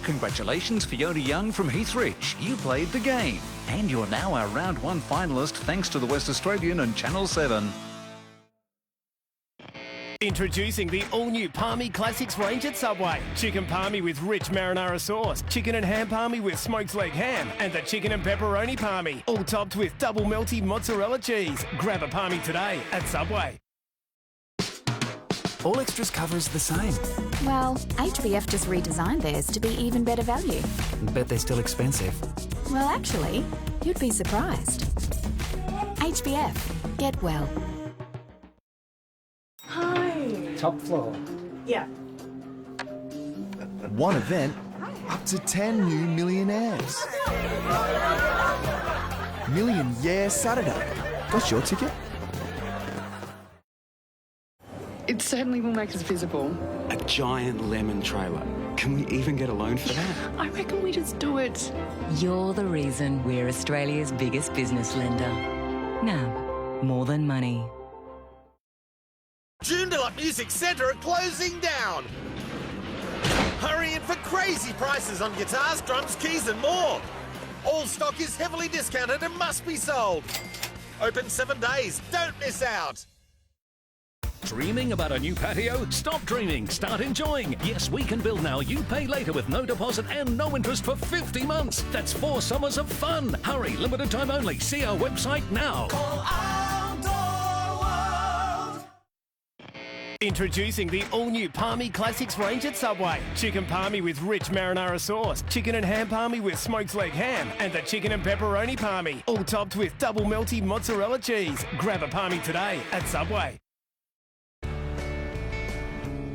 Congratulations, Fiona Young from Heathridge. You played the game. And you're now our round 1 finalist thanks to the West Australian and Channel 7. Introducing the all-new Palmy Classics range at Subway. Chicken palmy with rich marinara sauce, chicken and ham palmy with smoked leg ham, and the chicken and pepperoni palmy, all topped with double melty mozzarella cheese. Grab a palmy today at Subway. All Extras cover is the same. Well, HBF just redesigned theirs to be even better value. Bet they're still expensive. Well, actually, you'd be surprised. HBF. Get well. Hi. Top floor. Yeah. One event, up to 10 new millionaires. Million Yeah Saturday. Got your ticket? It certainly will make us visible. A giant lemon trailer. Can we even get a loan for that? I reckon we just do it. You're the reason we're Australia's biggest business lender. Now, more than money. Joondalup Music Centre are closing down. Hurry in for crazy prices on guitars, drums, keys and more. All stock is heavily discounted and must be sold. Open 7 days. Don't miss out. Dreaming about a new patio? Stop dreaming. Start enjoying. Yes, we can build now. You pay later with no deposit and no interest for 50 months. That's 4 summers of fun. Hurry, limited time only. See our website now. Introducing the all-new Palmy Classics range at Subway. Chicken palmy with rich marinara sauce, chicken and ham palmy with smoked leg ham, and the chicken and pepperoni palmy, all topped with double melty mozzarella cheese. Grab a palmy today at Subway.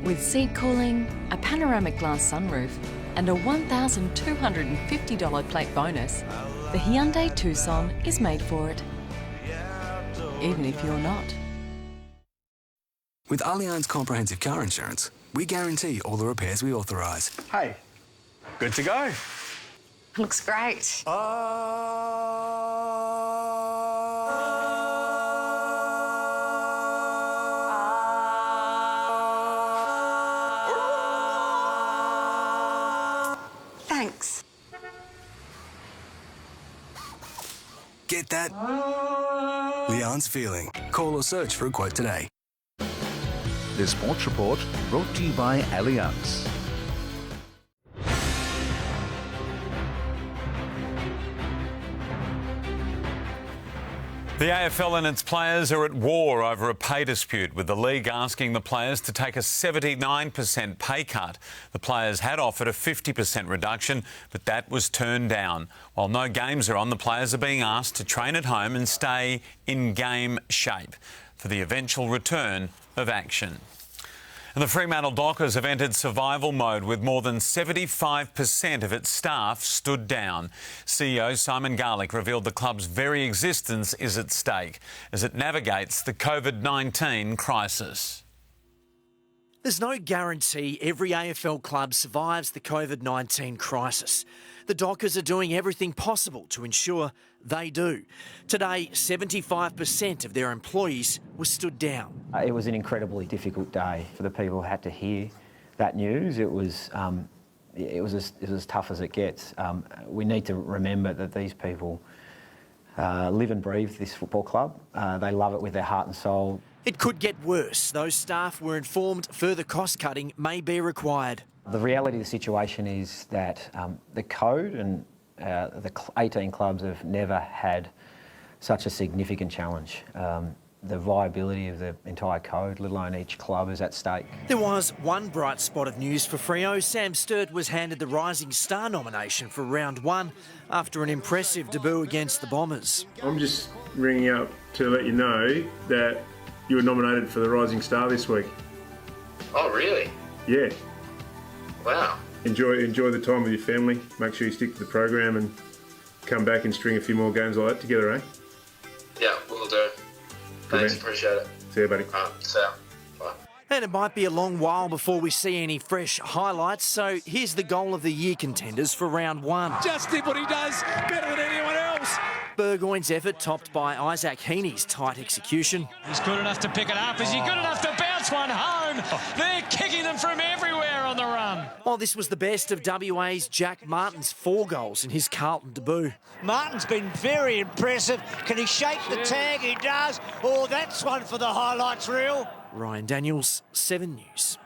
With seat cooling, a panoramic glass sunroof, and a $1,250 plate bonus, the Hyundai Tucson is made for it. even if you're not. With Allianz Comprehensive Car Insurance, we guarantee all the repairs we authorise. Hey, good to go. Looks great. Thanks. Get that Allianz feeling. Call or search for a quote today. This Sports Report brought to you by Allianz. The AFL and its players are at war over a pay dispute, with the league asking the players to take a 79% pay cut. The players had offered a 50% reduction, but that was turned down. While no games are on, the players are being asked to train at home and stay in game shape for the eventual return of action. And the Fremantle Dockers have entered survival mode, with more than 75% of its staff stood down. CEO Simon Garlick revealed the club's very existence is at stake as it navigates the COVID-19 crisis. There's no guarantee every AFL club survives the COVID-19 crisis. The Dockers are doing everything possible to ensure they do. Today, 75% of their employees were stood down. It was an incredibly difficult day for the people who had to hear that news. It was as tough as it gets. We need to remember that these people live and breathe this football club. They love it with their heart and soul. It could get worse. Those staff were informed further cost cutting may be required. The reality of the situation is that the code and the 18 clubs have never had such a significant challenge. The viability of the entire code, let alone each club, is at stake. There was one bright spot of news for Freo. Sam Sturt was handed the Rising Star nomination for round one after an impressive debut against the Bombers. I'm just ringing up to let you know that you were nominated for the Rising Star this week. Oh, really? Yeah. Wow. Enjoy the time with your family. Make sure you stick to the program and come back and string a few more games like that together, eh? Yeah, will do. Thanks, appreciate it. See you, buddy. See ya. Bye. And it might be a long while before we see any fresh highlights, so here's the goal of the year contenders for round one. Just did what he does better than anyone else. Burgoyne's effort topped by Isaac Heaney's tight execution. He's good enough to pick it up. Is he good enough to bounce one home? They're kicking them from everywhere on the run. While this was the best of WA's Jack Martin's 4 goals in his Carlton debut. Martin's been very impressive. Can he shake the tag? He does. Oh, that's one for the highlights reel. Ryan Daniels, 7 News.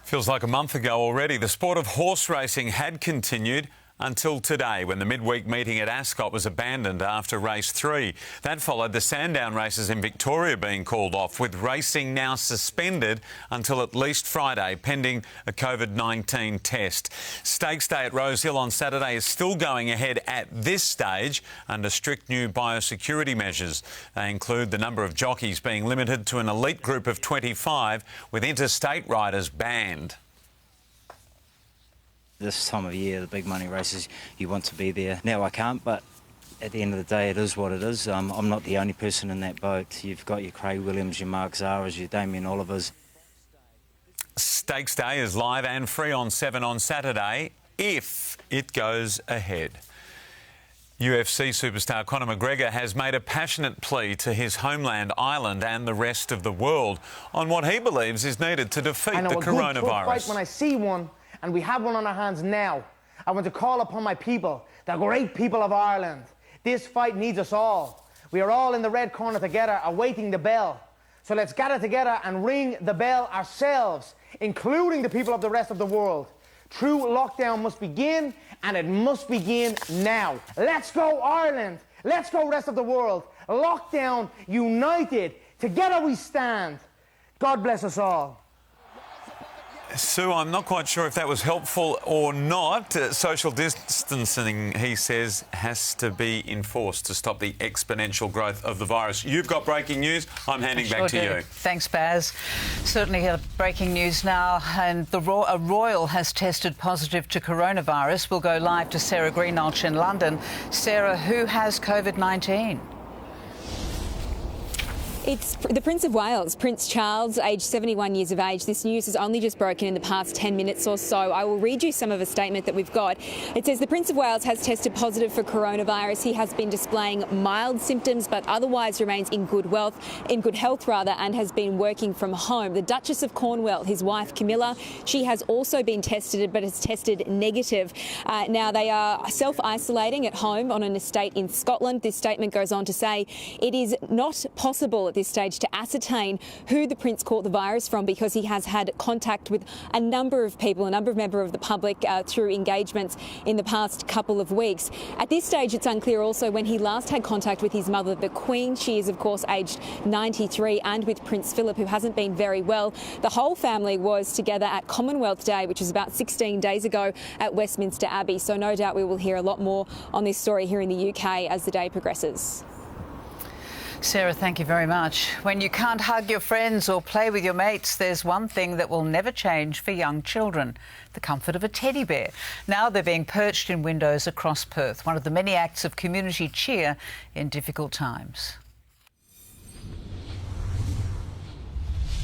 Feels like a month ago already. The sport of horse racing had continued until today, when the midweek meeting at Ascot was abandoned after race 3. That followed the Sandown races in Victoria being called off, with racing now suspended until at least Friday, pending a COVID-19 test. Stakes Day at Rosehill on Saturday is still going ahead at this stage under strict new biosecurity measures. They include the number of jockeys being limited to an elite group of 25, with interstate riders banned. This time of year, the big money races, you want to be there. Now I can't, but at the end of the day, it is what it is. I'm not the only person in that boat. You've got your Craig Williams, your Mark Zaras, your Damien Olivers. Stakes Day is live and free on 7 on Saturday, if it goes ahead. UFC superstar Conor McGregor has made a passionate plea to his homeland, Ireland, and the rest of the world on what he believes is needed to defeat the coronavirus. Fight when I see one, and we have one on our hands now. I want to call upon my people, the great people of Ireland. This fight needs us all. We are all in the red corner together, awaiting the bell. So let's gather together and ring the bell ourselves, including the people of the rest of the world. True lockdown must begin, and it must begin now. Let's go, Ireland. Let's go, rest of the world. Lockdown, united. Together we stand. God bless us all. Sue, I'm not quite sure if that was helpful or not. Social distancing, he says, has to be enforced to stop the exponential growth of the virus. You've got breaking news. I'm handing back to you. Thanks, Baz. Certainly breaking news now. And a royal has tested positive to coronavirus. We'll go live to Sarah Greenhalgh in London. Sarah, who has COVID-19? It's the Prince of Wales, Prince Charles, aged 71 years of age. This news has only just broken in the past 10 minutes or so. I will read you some of a statement that we've got. It says the Prince of Wales has tested positive for coronavirus. He has been displaying mild symptoms but otherwise remains in good health, and has been working from home. The Duchess of Cornwall, his wife Camilla, she has also been tested but has tested negative. Now they are self-isolating at home on an estate in Scotland. This statement goes on to say it is not possible at this stage to ascertain who the Prince caught the virus from because he has had contact with a number of people, a number of members of the public through engagements in the past couple of weeks. At this stage, it's unclear also when he last had contact with his mother, the Queen. She is, of course, aged 93, and with Prince Philip, who hasn't been very well. The whole family was together at Commonwealth Day, which was about 16 days ago at Westminster Abbey. So no doubt we will hear a lot more on this story here in the UK as the day progresses. Sarah, thank you very much. When you can't hug your friends or play with your mates, there's one thing that will never change for young children: the comfort of a teddy bear. Now they're being perched in windows across Perth, one of the many acts of community cheer in difficult times.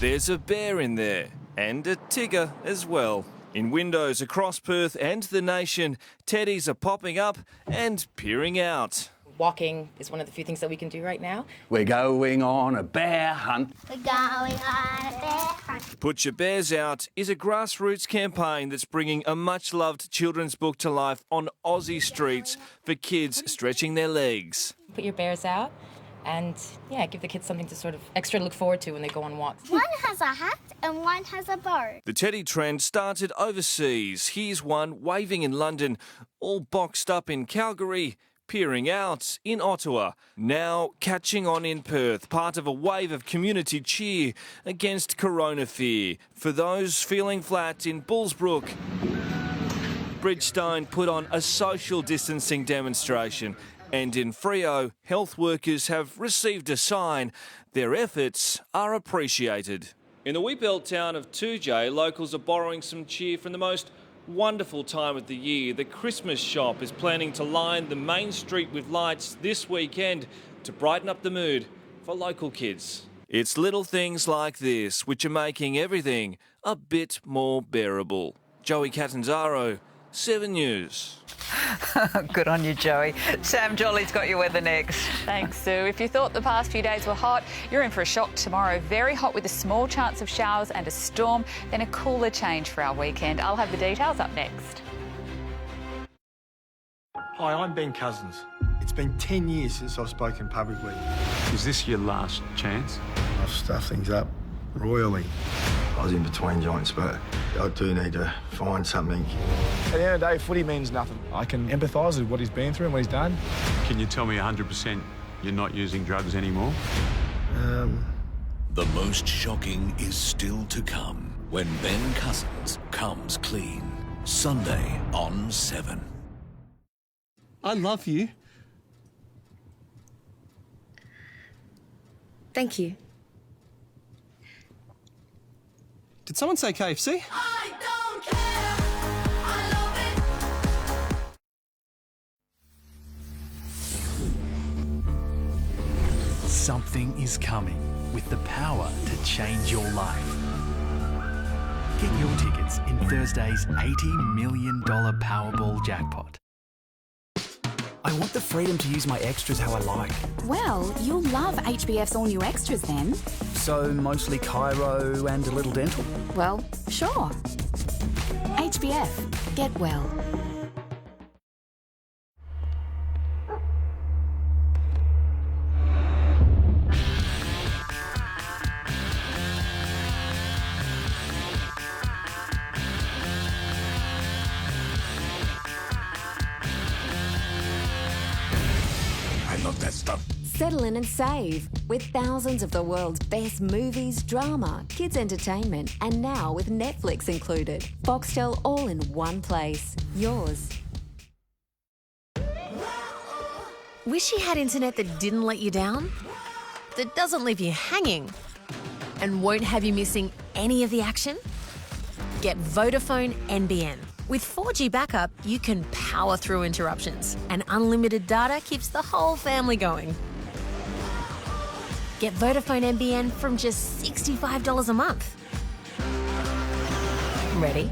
There's a bear in there, and a tiger as well. In windows across Perth and the nation, teddies are popping up and peering out. Walking is one of the few things that we can do right now. We're going on a bear hunt. We're going on a bear hunt. Put Your Bears Out is a grassroots campaign that's bringing a much-loved children's book to life on Aussie streets for kids stretching their legs. Put your bears out and, yeah, give the kids something to sort of extra look forward to when they go on walks. One has a hat and one has a bow. The teddy trend started overseas. Here's one waving in London, all boxed up in Calgary, peering out in Ottawa, now catching on in Perth, part of a wave of community cheer against corona fear. For those feeling flat in Bullsbrook, Bridgestone put on a social distancing demonstration, and in Freo, health workers have received a sign. Their efforts are appreciated. In the wee-built town of 2J, locals are borrowing some cheer from the most wonderful time of the year. The Christmas shop is planning to line the main street with lights this weekend to brighten up the mood for local kids. It's little things like this which are making everything a bit more bearable. Joey Catanzaro, 7 News. Good on you, Joey. Sam Jolly's got your weather next. Thanks, Sue. If you thought the past few days were hot, you're in for a shock tomorrow. Very hot with a small chance of showers and a storm, then a cooler change for our weekend. I'll have the details up next. Hi, I'm Ben Cousins. It's been 10 years since I've spoken publicly. Is this your last chance? I've stuffed things up royally. I was in between joints, but I do need to find something. At the end of the day, footy means nothing. I can empathise with what he's been through and what he's done. Can you tell me 100% you're not using drugs anymore? The most shocking is still to come when Ben Cousins comes clean. Sunday on 7. I love you. Thank you. Did someone say KFC? I don't care. I love it. Something is coming with the power to change your life. Get your tickets in Thursday's $80 million Powerball jackpot. I want the freedom to use my extras how I like. Well, you'll love HBF's all new extras then. So mostly chiro and a little dental? Well, sure. HBF. Get well. That stuff. Settle in and save with thousands of the world's best movies, drama, kids entertainment, and now with Netflix included. Foxtel all in one place. Yours. Wish you had internet that didn't let you down? That doesn't leave you hanging? And won't have you missing any of the action? Get Vodafone NBN. With 4G backup, you can power through interruptions, and unlimited data keeps the whole family going. Get Vodafone NBN from just $65 a month. Ready?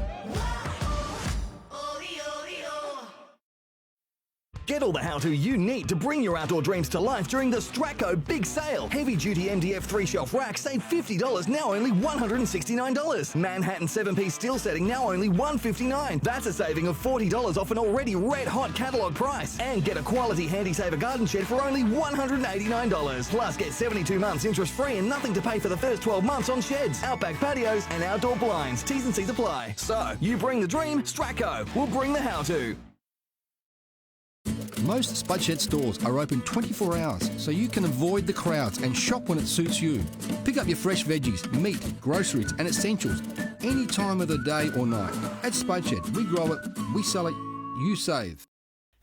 Get all the how-to you need to bring your outdoor dreams to life during the Straco Big Sale. Heavy-duty MDF 3-shelf rack save $50, now only $169. Manhattan 7-piece steel setting, now only $159. That's a saving of $40 off an already red-hot catalogue price. And get a quality Handy Saver garden shed for only $189. Plus, get 72 months interest-free and nothing to pay for the first 12 months on sheds, outback patios and outdoor blinds. T's and C's apply. So, you bring the dream, Straco will bring the how-to. Most Spud Shed stores are open 24 hours, so you can avoid the crowds and shop when it suits you. Pick up your fresh veggies, meat, groceries and essentials any time of the day or night. At Spud Shed, we grow it, we sell it, you save.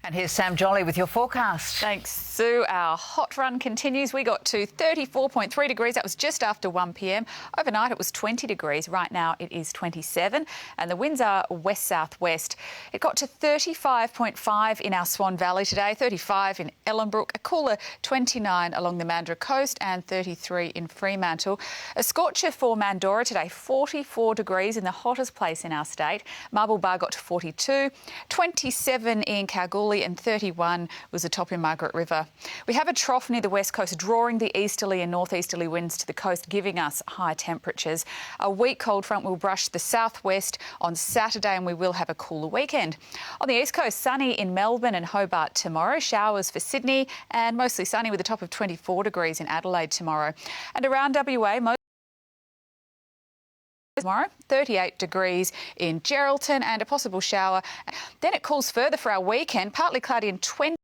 And here's Sam Jolly with your forecast. Thanks, Sue. Our hot run continues. We got to 34.3 degrees. That was just after 1 p.m. Overnight it was 20 degrees. Right now it is 27 and the winds are west-southwest. It got to 35.5 in our Swan Valley today, 35 in Ellenbrook, a cooler 29 along the Mandurah coast and 33 in Fremantle. A scorcher for Mandorah today, 44 degrees in the hottest place in our state. Marble Bar got to 42, 27 in Kalgoorlie and 31 was the top in Margaret River. We have a trough near the west coast drawing the easterly and northeasterly winds to the coast, giving us high temperatures. A weak cold front will brush the southwest on Saturday and we will have a cooler weekend. On the east coast, sunny in Melbourne and Hobart tomorrow, showers for Sydney and mostly sunny with a top of 24 degrees in Adelaide tomorrow. And around WA, tomorrow, 38 degrees in Geraldton and a possible shower. Then it cools further for our weekend, partly cloudy and 20